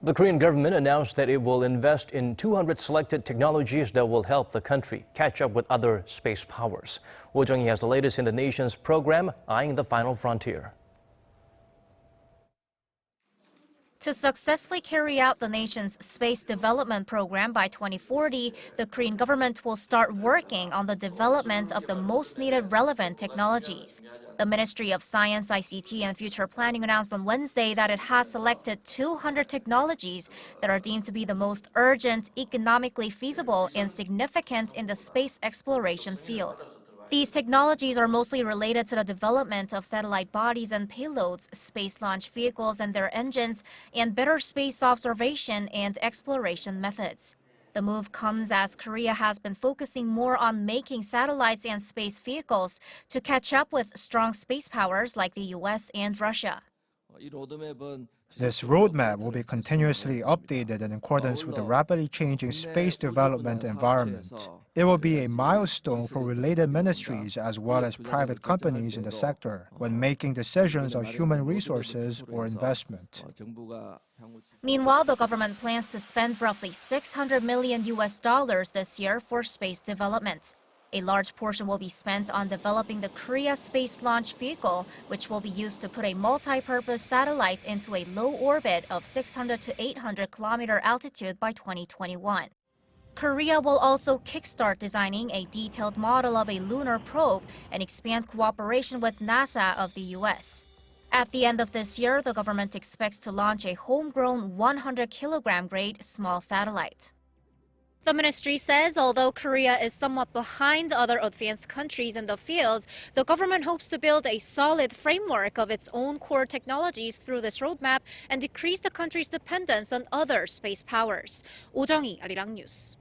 The Korean government announced that it will invest in 200 selected technologies that will help the country catch up with other space powers. Jung-hee has the latest in the nation's program, Eyeing the Final Frontier. To successfully carry out the nation's space development program by 2040, the Korean government will start working on the development of the most needed relevant technologies. The Ministry of Science, ICT, and Future Planning announced on Wednesday that it has selected 200 technologies that are deemed to be the most urgent, economically feasible, and significant in the space exploration field. These technologies are mostly related to the development of satellite bodies and payloads, space launch vehicles and their engines, and better space observation and exploration methods. The move comes as Korea has been focusing more on making satellites and space vehicles to catch up with strong space powers like the US and Russia. This roadmap will be continuously updated in accordance with the rapidly changing space development environment. It will be a milestone for related ministries as well as private companies in the sector when making decisions on human resources or investment. Meanwhile, the government plans to spend roughly $600 million this year for space development. A large portion will be spent on developing the Korea Space Launch Vehicle, which will be used to put a multi-purpose satellite into a low orbit of 600 to 800 kilometer altitude by 2021. Korea will also kickstart designing a detailed model of a lunar probe and expand cooperation with NASA of the US. At the end of this year, the government expects to launch a homegrown 100-kilogram grade small satellite. The ministry says although Korea is somewhat behind other advanced countries in the field, the government hopes to build a solid framework of its own core technologies through this roadmap and decrease the country's dependence on other space powers. Jung-hee, Arirang News.